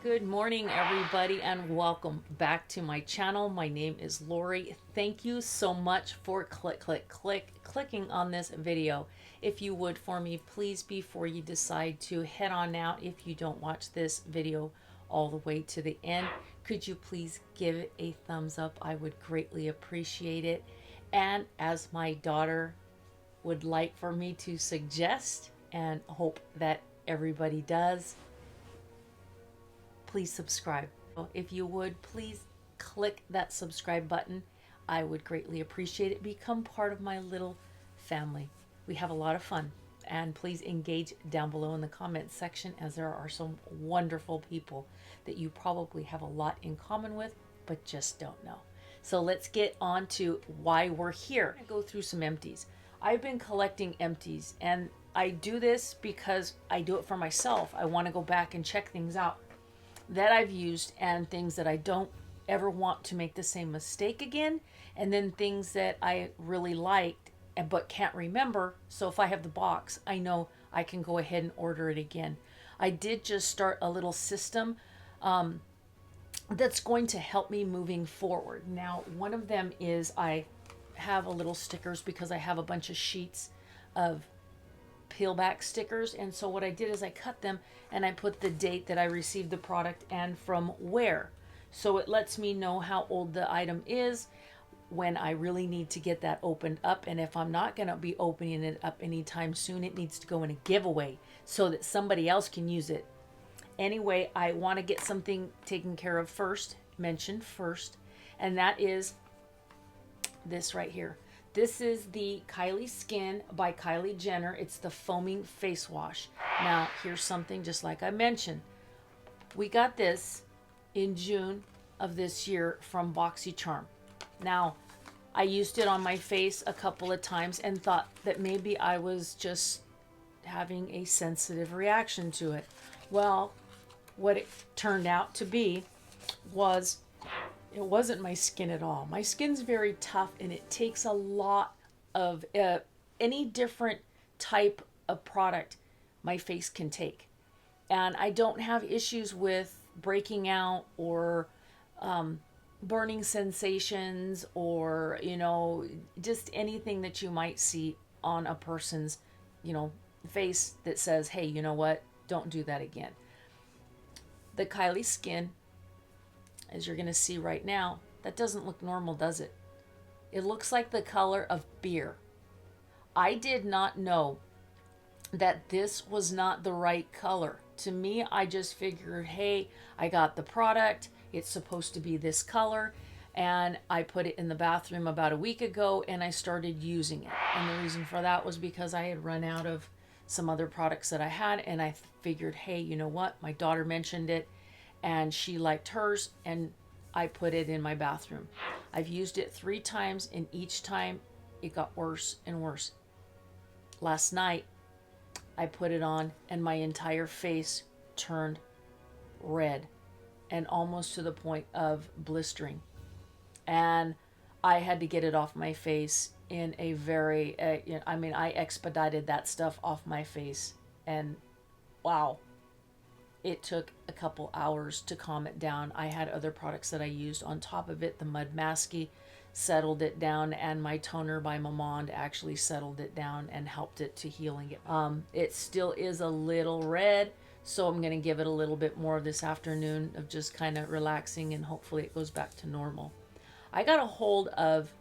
Good morning, everybody, and welcome back to my channel. My name is Lori. Thank you so much for clicking on this video. If you would for me, please, before you decide to head on out, if you don't watch this video all the way to the end, could you please give it a thumbs up? I would greatly appreciate it. And as my daughter would like for me to suggest, and hope that everybody does, please subscribe. If you would, please click that subscribe button. I would greatly appreciate it. Become part of my little family. We have a lot of fun. And please engage down below in the comments section, as there are some wonderful people that you probably have a lot in common with, but just don't know. So let's get on to why we're here. I go through some empties. I've been collecting empties, and I do this because I do it for myself. I want to go back and check things out that I've used and things that I don't ever want to make the same mistake again, and then things that I really liked but can't remember. So if I have the box, I know I can go ahead and order it again. I did just start a little system that's going to help me moving forward. Now, one of them is I have a little stickers because I have a bunch of sheets of peel back stickers, and so what I did is I cut them and I put the date that I received the product and from where, so it lets me know how old the item is when I really need to get that opened up. And if I'm not going to be opening it up anytime soon, it needs to go in a giveaway so that somebody else can use it. Anyway, I want to get something taken care of first, mentioned first, and that is this right here. This is the Kylie Skin by Kylie Jenner. It's the foaming face wash. Now, here's something just like I mentioned. We got this in June of this year from Boxycharm. Now, I used it on my face a couple of times and thought that maybe I was just having a sensitive reaction to it. Well, what it turned out to be was it wasn't my skin at all. My skin's very tough, and it takes a lot of any different type of product my face can take. And I don't have issues with breaking out or burning sensations or, just anything that you might see on a person's, face that says, hey, you know what? Don't do that again. The Kylie Skin, as you're going to see right now, that doesn't look normal, does it? It looks like the color of beer. I did not know that this was not the right color. To me, I just figured, hey, I got the product, it's supposed to be this color, and I put it in the bathroom about a week ago and I started using it. And the reason for that was because I had run out of some other products that I had, and I figured, hey, you know what? My daughter mentioned it and she liked hers, and I put it in my bathroom. I've used it 3 times, and each time it got worse and worse. Last night I put it on and my entire face turned red and almost to the point of blistering, and I had to get it off my face in a very I expedited that stuff off my face, and wow, it took a couple hours to calm it down. I had other products that I used on top of it. The Mud Masky settled it down, and my toner by Mamond actually settled it down and helped it to healing it. It still is a little red, so I'm going to give it a little bit more this afternoon of just kind of relaxing, and hopefully it goes back to normal. I got a hold of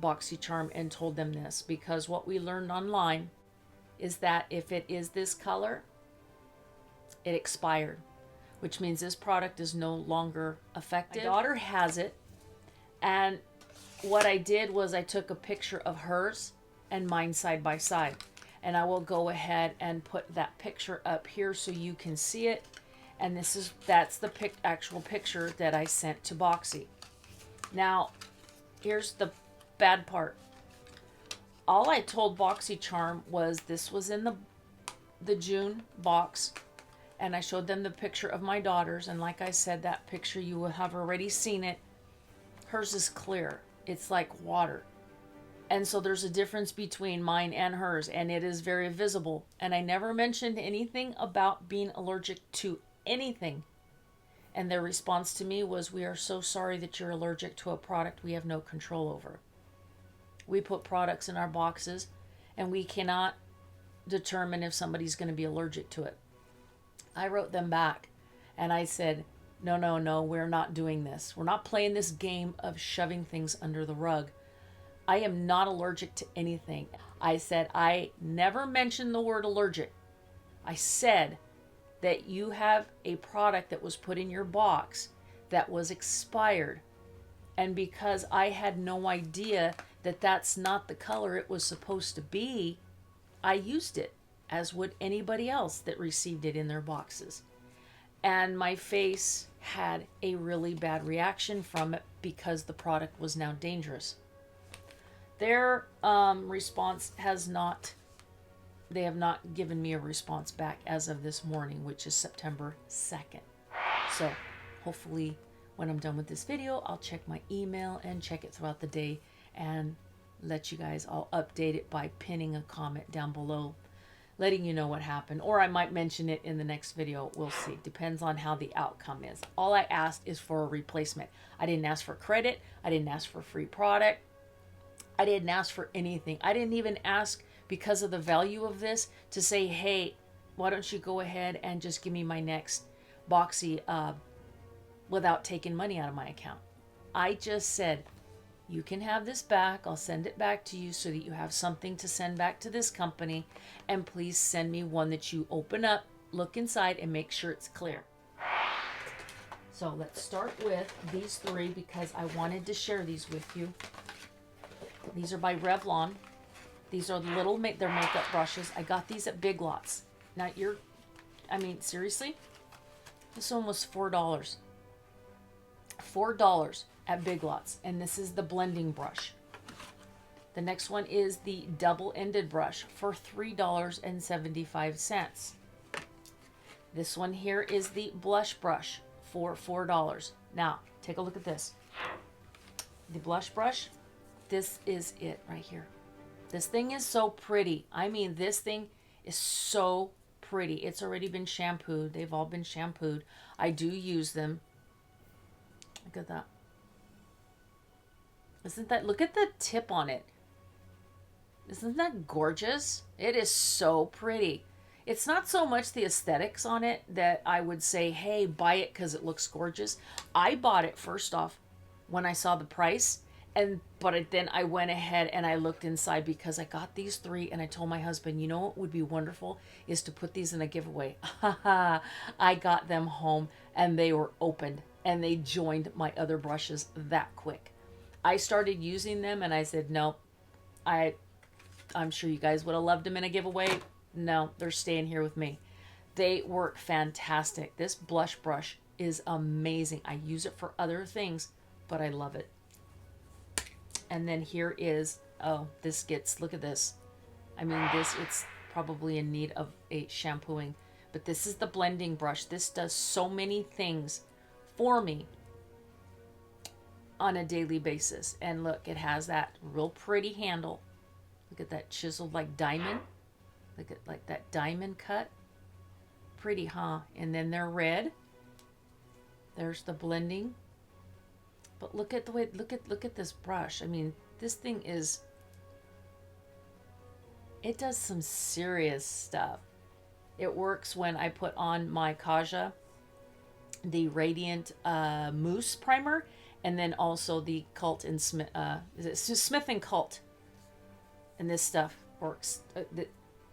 Boxycharm and told them this, because what we learned online is that if it is this color, it expired, which means this product is no longer effective. My daughter has it, and what I did was I took a picture of hers and mine side by side, and I will go ahead and put that picture up here so you can see it. And that's the actual picture that I sent to Boxy. Now, here's the bad part. All I told Boxycharm was this was in the June box, and I showed them the picture of my daughter's, and like I said, that picture, you will have already seen it. Hers is clear. It's like water. And so there's a difference between mine and hers, and it is very visible. And I never mentioned anything about being allergic to anything. And their response to me was, "We are so sorry that you're allergic to a product we have no control over. We put products in our boxes and we cannot determine if somebody's going to be allergic to it." I wrote them back and I said, "No, no, no, we're not doing this. We're not playing this game of shoving things under the rug. I am not allergic to anything." I said, "I never mentioned the word allergic. I said that you have a product that was put in your box that was expired. And because I had no idea that that's not the color it was supposed to be, I used it, as would anybody else that received it in their boxes." And my face had a really bad reaction from it because the product was now dangerous. Their response has not, they have not given me a response back as of this morning, which is September 2nd. So hopefully when I'm done with this video, I'll check my email and check it throughout the day and let you guys all update it by pinning a comment down below, letting you know what happened. Or I might mention it in the next video. We'll see. Depends on how the outcome is. All I asked is for a replacement. I didn't ask for credit. I didn't ask for free product. I didn't ask for anything. I didn't even ask, because of the value of this, to say, "Hey, why don't you go ahead and just give me my next Boxy without taking money out of my account." I just said, "You can have this back. I'll send it back to you so that you have something to send back to this company. And please send me one that you open up, look inside, and make sure it's clear." So let's start with these three because I wanted to share these with you. These are by Revlon. These are little, they're makeup brushes. I got these at Big Lots. Now seriously, this one was $4. $4 at Big Lots. And this is the blending brush. The next one is the double-ended brush for $3.75. This one here is the blush brush for $4. Now, take a look at this. The blush brush, this is it right here. This thing is so pretty. I mean, this thing is so pretty. It's already been shampooed. They've all been shampooed. I do use them. Look at that. Look at the tip on it. Isn't that gorgeous? It is so pretty. It's not so much the aesthetics on it that I would say, "Hey, buy it because it looks gorgeous." I bought it first off when I saw the price. But then I went ahead and I looked inside because I got these three and I told my husband, "You know what would be wonderful is to put these in a giveaway." I got them home and they were opened and they joined my other brushes that quick. I started using them and I said, "No, I'm sure you guys would have loved them in a giveaway. No, they're staying here with me." They work fantastic. This blush brush is amazing. I use it for other things, but I love it. And then here is, look at this. I mean, it's probably in need of a shampooing. But this is the blending brush. This does so many things for me on a daily basis. And look, it has that real pretty handle. Look at that chiseled like diamond. Look at like that diamond cut. Pretty, huh? And then they're red. There's the blending. But look at the way, look at this brush. I mean, this thing it does some serious stuff. It works when I put on my Kaja, the Radiant Mousse Primer, and then also the Cult and Smith, Smith and Cult. And this stuff works.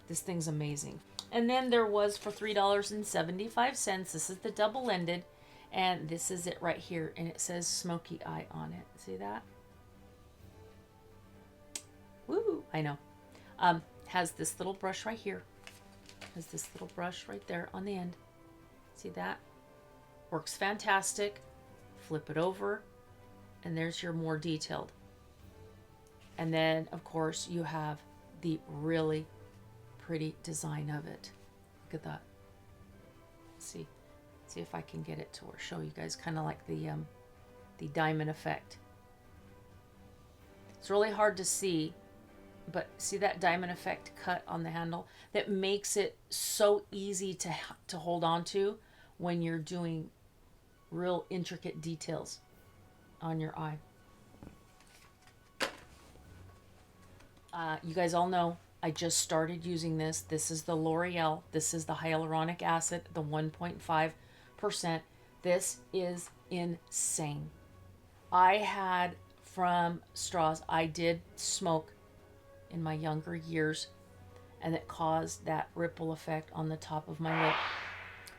This thing's amazing. And then there was for $3.75. This is the double-ended. And this is it right here. And it says Smoky Eye on it. See that? Woo! I know. Has this little brush right here. Has this little brush right there on the end. See that? Works fantastic. Flip it over. And there's your more detailed. And then, of course, you have the really pretty design of it. Look at that. See if I can get it to show you guys kind of like the diamond effect. It's really hard to see, but see that diamond effect cut on the handle that makes it so easy to hold on to when you're doing real intricate details on your eye. You guys all know I just started using this. This is the L'Oreal. This is the hyaluronic acid, the 1.5%. This is insane. I had from straws, I did smoke in my younger years, and it caused that ripple effect on the top of my lip.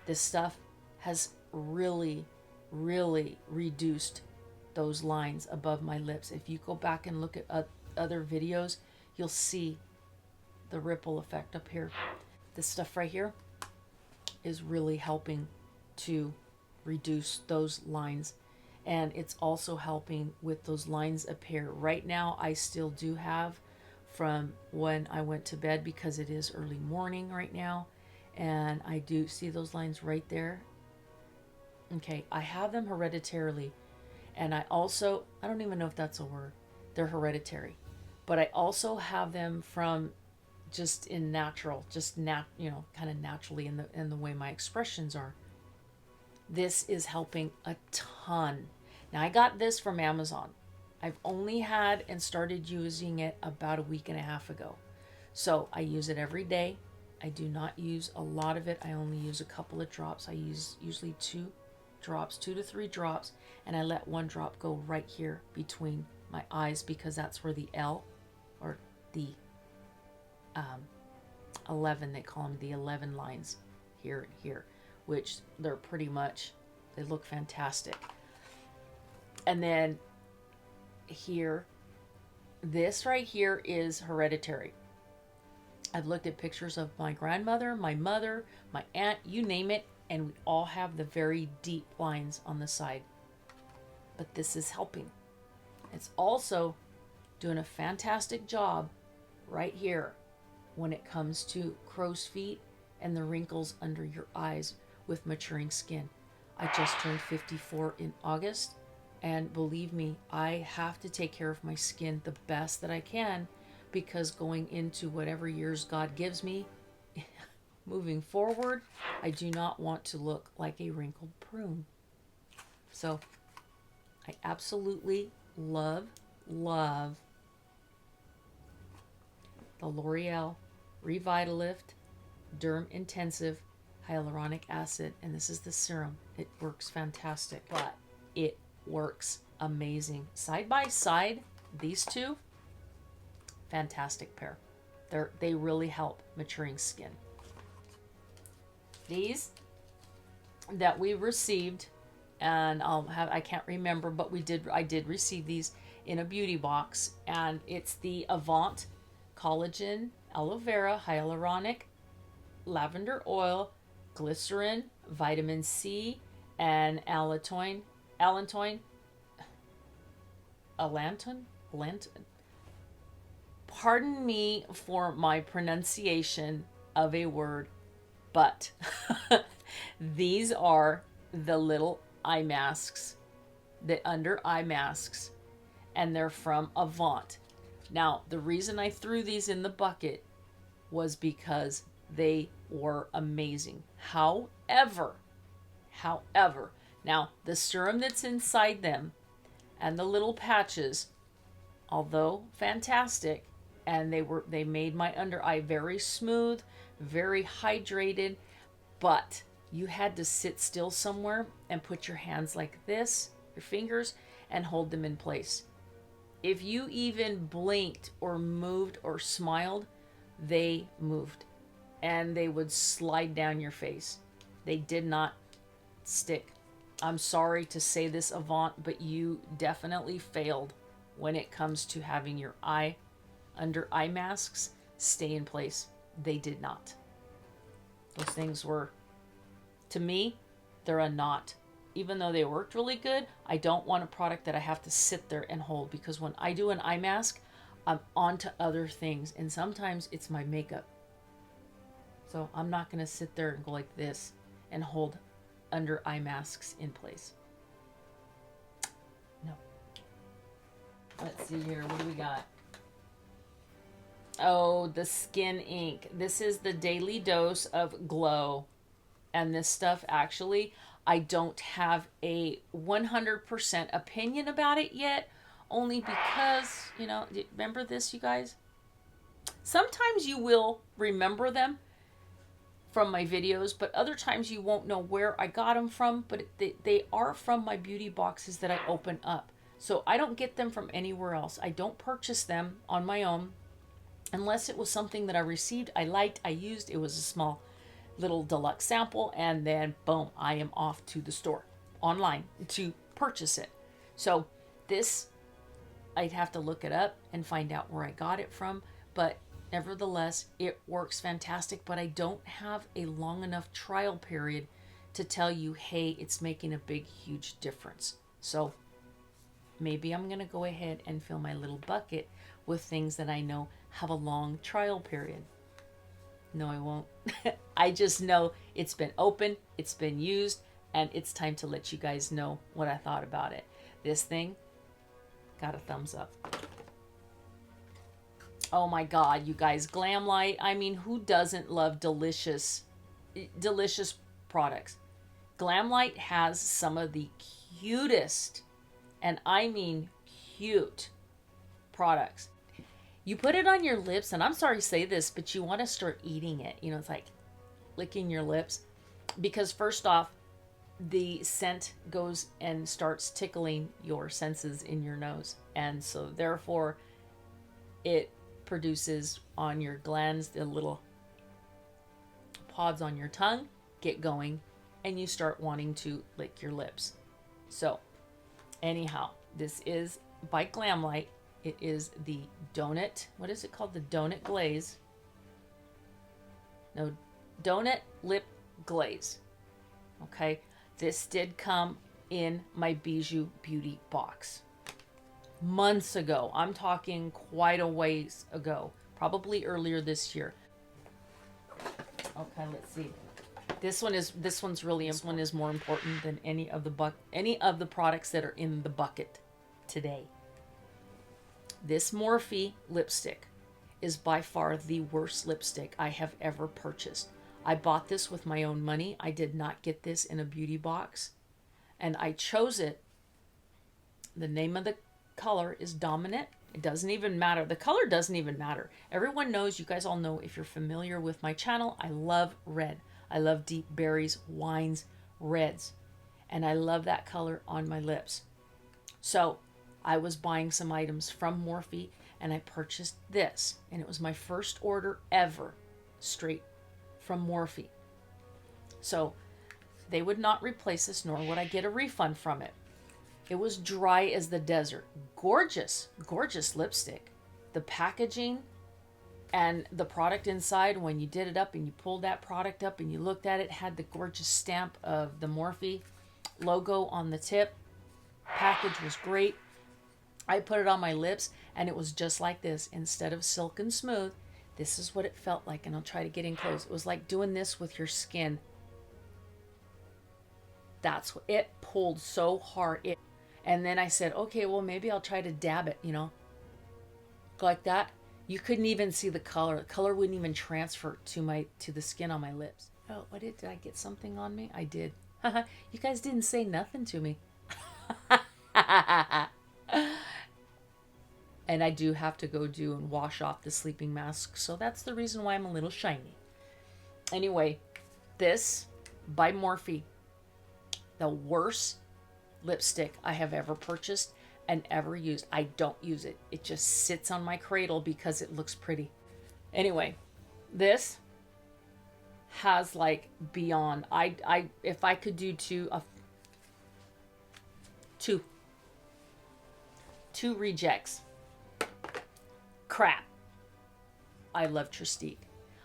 This stuff has really, really reduced those lines above my lips. If you go back and look at other videos, you'll see the ripple effect up here. This stuff right here is really helping to reduce those lines, and it's also helping with those lines up here. Right now I still do have from when I went to bed, because it is early morning right now, and I do see those lines right there. Okay, I have them hereditarily, and I don't even know if that's a word. They're hereditary. But I also have them from just in natural, kind of naturally in the way my expressions are. This is helping a ton. Now, I got this from Amazon. I've only had and started using it about a week and a half ago. So I use it every day. I do not use a lot of it. I only use a couple of drops. I use usually 2 to 3 drops, and I let 1 drop go right here between my eyes, because that's where the L, or the 11, they call them the 11 lines here and here, which they're pretty much, they look fantastic. And then here, this right here is hereditary. I've looked at pictures of my grandmother, my mother, my aunt, you name it, and we all have the very deep lines on the side. But this is helping. It's also doing a fantastic job right here when it comes to crow's feet and the wrinkles under your eyes with maturing skin. I just turned 54 in August, and believe me, I have to take care of my skin the best that I can, because going into whatever years God gives me, moving forward, I do not want to look like a wrinkled prune. So I absolutely love the L'Oreal Revitalift Derm Intensive Hyaluronic Acid, and this is the serum. It works fantastic, but it works amazing. Side by side, these two, fantastic pair. They really help maturing skin. These that we received, and I can't remember, but I did receive these in a beauty box, and it's the Avant Collagen Aloe Vera Hyaluronic Lavender Oil, Glycerin, Vitamin C, and allantoin. Pardon me for my pronunciation of a word, but these are the little eye masks, the under eye masks, and they're from Avant. Now, the reason I threw these in the bucket was because they were amazing. However, now the serum that's inside them and the little patches, although fantastic, and they made my under eye very smooth, very hydrated, but you had to sit still somewhere and put your hands like this, your fingers, and hold them in place. If you even blinked or moved or smiled, they moved, and they would slide down your face. They did not stick. I'm sorry to say this, Avant, but you definitely failed when it comes to having your under eye masks stay in place. They did not. Those things were, to me, they're a knot. Even though they worked really good, I don't want a product that I have to sit there and hold, because when I do an eye mask, I'm on to other things, and sometimes it's my makeup. So I'm not going to sit there and go like this and hold under eye masks in place. No. Let's see here. What do we got? Oh, the Skin Ink. This is the daily dose of glow. And this stuff, actually, I don't have a 100% opinion about it yet, only because, you know, remember this, you guys? Sometimes you will remember them from my videos, but other times you won't know where I got them from, but they are from my beauty boxes that I open up. So I don't get them from anywhere else. I don't purchase them on my own unless it was something that I received, I liked, I used. It was a small little deluxe sample, and then boom, I am off to the store online to purchase it. So this, I'd have to look it up and find out where I got it from, but nevertheless, it works fantastic. But I don't have a long enough trial period to tell you, hey, it's making a big, huge difference. So maybe I'm going to go ahead and fill my little bucket with things that I know have a long trial period. No, I won't. I just know it's been open, it's been used, and it's time to let you guys know what I thought about it. This thing got a thumbs up. Oh my God, you guys, Glam Light. I mean, who doesn't love delicious products? Glam Light has some of the cutest, and I mean cute, products. You put it on your lips, and I'm sorry to say this, but you want to start eating it. You know, it's like licking your lips. Because first off, the scent goes and starts tickling your senses in your nose. And so therefore, it produces on your glands, the little pods on your tongue get going, and you start wanting to lick your lips. So anyhow, this is by Glam Light. It is the donut. What is it called? The donut glaze. No, donut lip glaze. Okay. This did come in my Bijou Beauty box months ago. I'm talking quite a ways ago, probably earlier this year. Okay, let's see. This one's really, this one is more important than any of the products that are in the bucket today. This Morphe lipstick is by far the worst lipstick I have ever purchased. I bought this with my own money. I did not get this in a beauty box. And I chose it. The name of the color is Dominant. It doesn't even matter. The color doesn't even matter. Everyone knows, you guys all know, if you're familiar with my channel, I love red. I love deep berries, wines, reds. And I love that color on my lips. So I was buying some items from Morphe, and I purchased this. And it was my first order ever, straight from Morphe. So they would not replace this, nor would I get a refund from it. It was dry as the desert. Gorgeous, gorgeous lipstick. The packaging and the product inside, when you did it up and you pulled that product up and you looked at it, had the gorgeous stamp of the Morphe logo on the tip. Package was great. I put it on my lips, and it was just like this. Instead of silk and smooth, this is what it felt like, and I'll try to get in close. It was like doing this with your skin. That's what it pulled so hard. And then I said, okay, well, maybe I'll try to dab it, you know, like that. You couldn't even see the color. The color wouldn't even transfer to the skin on my lips. Oh, what did I get something on me? I did. You guys didn't say nothing to me. And I do have to go do and wash off the sleeping mask. So that's the reason why I'm a little shiny. Anyway, this by Morphe, the worst lipstick I have ever purchased and ever used. I don't use it. It just sits on my cradle because it looks pretty. Anyway, this has like beyond. If I could do two rejects. Crap. I love Tristique.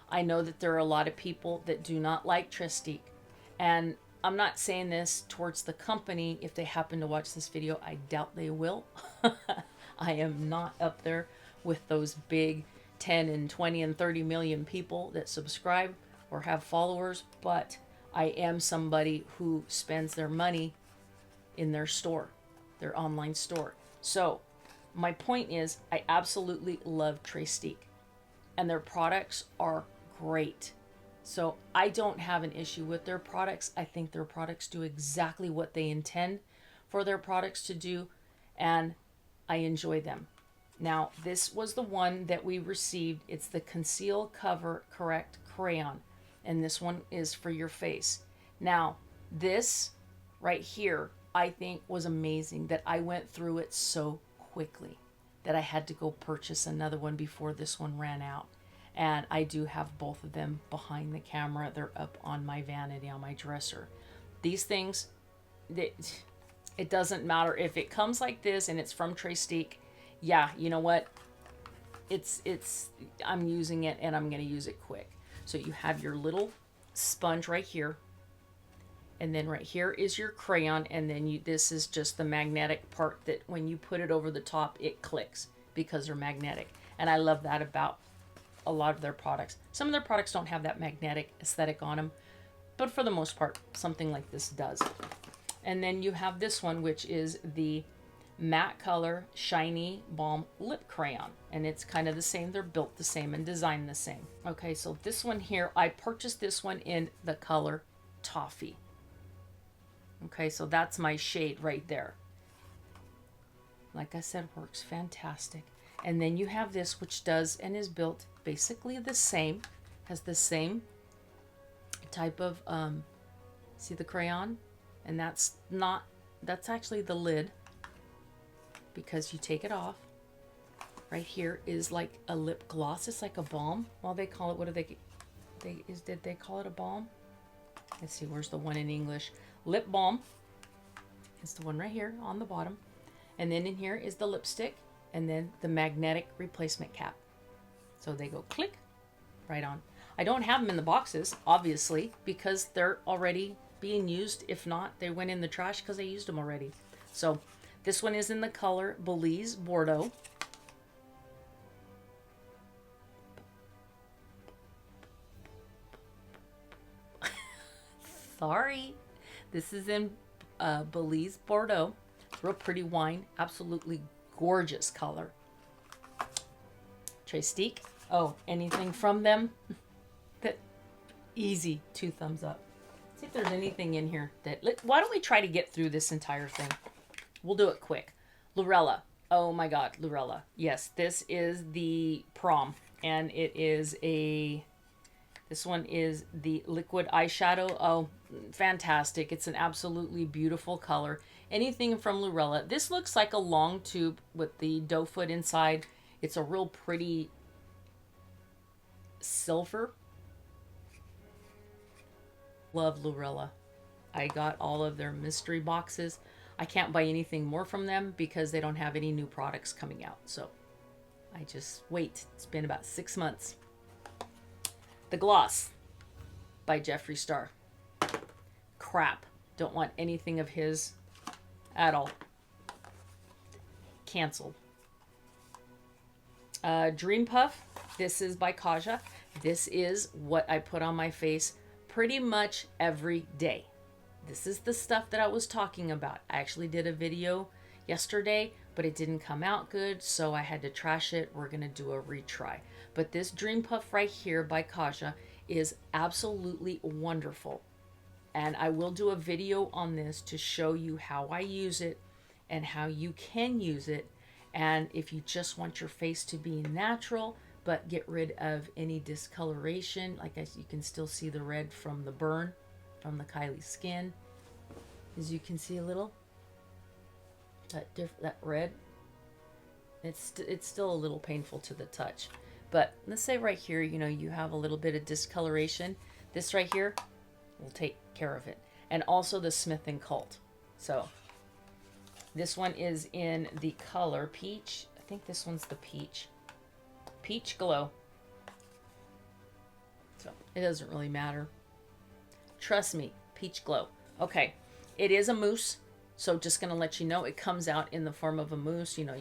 I know that there are a lot of people that do not like Tristique, and I'm not saying this towards the company. If they happen to watch this video, I doubt they will. I am not up there with those big 10 and 20 and 30 million people that subscribe or have followers, but I am somebody who spends their money in their store, their online store. So my point is, I absolutely love Tristique, and their products are great. So I don't have an issue with their products. I think their products do exactly what they intend for their products to do, and I enjoy them. Now, this was the one that we received. It's the Conceal Cover Correct Crayon, and this one is for your face. Now, this right here, I think was amazing that I went through it so quickly that I had to go purchase another one before this one ran out. And I do have both of them behind the camera. They're up on my vanity on my dresser. These things, it doesn't matter if it comes like this and it's from Trestique. Yeah, you know what? I'm using it and I'm going to use it quick. So you have your little sponge right here. And then right here is your crayon, and then this is just the magnetic part that when you put it over the top, it clicks because they're magnetic. And I love that about a lot of their products. Some of their products don't have that magnetic aesthetic on them, but for the most part, something like this does. And then you have this one, which is the Matte Color Shiny Balm Lip Crayon. And it's kind of the same. They're built the same and designed the same. Okay, so this one here, I purchased this one in the color Toffee. Okay, so that's my shade right there. Like I said, works fantastic. And then you have this, which does and is built basically the same, has the same type of, see the crayon? And that's actually the lid, because you take it off. Right here is like a lip gloss. It's like a balm. Well, they call it, what do did they call it a balm? Let's see, where's the one in English? Lip balm. It's the one right here on the bottom. And then in here is the lipstick, and then the magnetic replacement cap. So they go click right on. I don't have them in the boxes, obviously, because they're already being used. If not, they went in the trash because I used them already. So this one is in the color Belize Bordeaux. Sorry. This is in Belize Bordeaux. It's a real pretty wine. Absolutely gorgeous color. Trestique. Oh, anything from them? That easy. 2 thumbs up. See if there's anything in here that... Why don't we try to get through this entire thing? We'll do it quick. Lurella. Oh my God, Lurella. Yes, this is the Prom. And it is a... This one is the liquid eyeshadow. Oh, fantastic. It's an absolutely beautiful color. Anything from Lurella. This looks like a long tube with the doe foot inside. It's a real pretty silver. Love Lurella. I got all of their mystery boxes. I can't buy anything more from them because they don't have any new products coming out. So I just wait. It's been about 6 months. The Gloss by Jeffree Star. Crap. Don't want anything of his at all. Canceled. Dream Puff. This is by Kaja. This is what I put on my face pretty much every day. This is the stuff that I was talking about. I actually did a video yesterday, but it didn't come out good, so I had to trash it. We're going to do a retry. But this Dream Puff right here by Kaja is absolutely wonderful. And I will do a video on this to show you how I use it and how you can use it. And if you just want your face to be natural, but get rid of any discoloration, like you can still see the red from the burn from the Kylie skin. As you can see a little, that red, it's still a little painful to the touch. But let's say right here, you know, you have a little bit of discoloration. This right here will take care of it. And also the Smith & Cult. So this one is in the color Peach. I think this one's the Peach. Peach Glow. So it doesn't really matter. Trust me, Peach Glow. Okay, it is a mousse. So just going to let you know, it comes out in the form of a mousse. You know,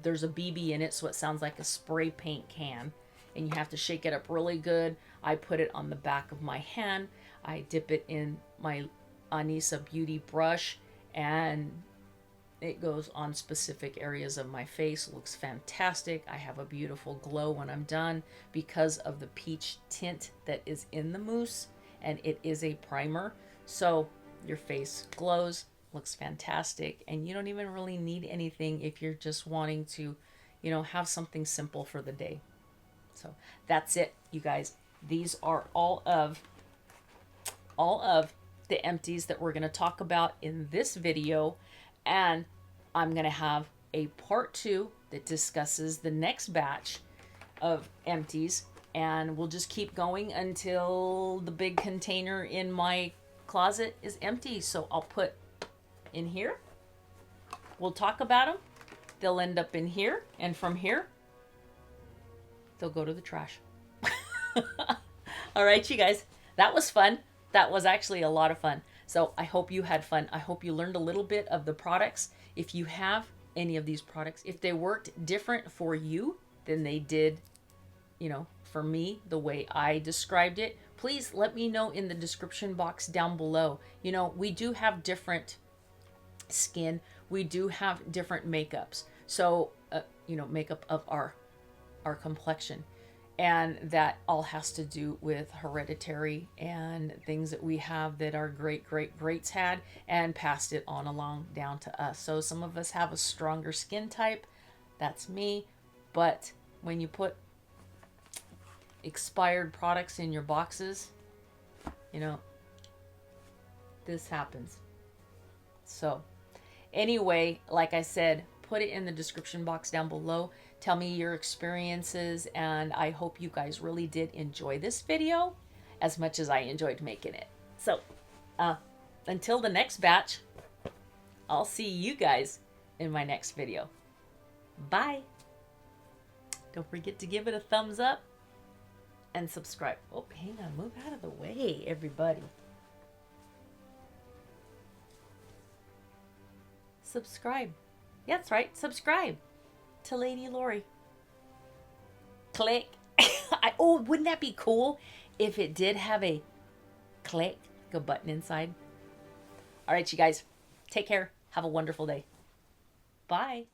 there's a BB in it, so it sounds like a spray paint can. And you have to shake it up really good. I put it on the back of my hand. I dip it in my Anissa Beauty brush. And It goes on specific areas of my face. Looks fantastic. I have a beautiful glow when I'm done because of the peach tint that is in the mousse, and it is a primer. So your face glows, looks fantastic, and you don't even really need anything if you're just wanting to, have something simple for the day. So that's it, you guys. These are all of the empties that we're going to talk about in this video, and I'm going to have a part 2 that discusses the next batch of empties, and we'll just keep going until the big container in my closet is empty. So I'll put in here, we'll talk about them, they'll end up in here, and from here they'll go to the trash. All right, you guys, that was fun. That was actually a lot of fun. So I hope you had fun. I hope you learned a little bit of the products. If you have any of these products, if they worked different for you than they did, for me, the way I described it, please let me know in the description box down below. We do have different skin. We do have different makeups. So, makeup of our complexion. And that all has to do with hereditary and things that we have that our greats had and passed it on along down to us. So some of us have a stronger skin type. That's me. But when you put expired products in your boxes, this happens. So anyway, like I said, put it in the description box down below. Tell me your experiences, and I hope you guys really did enjoy this video as much as I enjoyed making it. So, until the next batch, I'll see you guys in my next video. Bye! Don't forget to give it a thumbs up and subscribe. Oh, hang on, move out of the way, everybody. Subscribe. Yeah, that's right, subscribe to Lady Lori. Click. Oh, wouldn't that be cool if it did have a click, like a button inside? All right, you guys, take care. Have a wonderful day. Bye.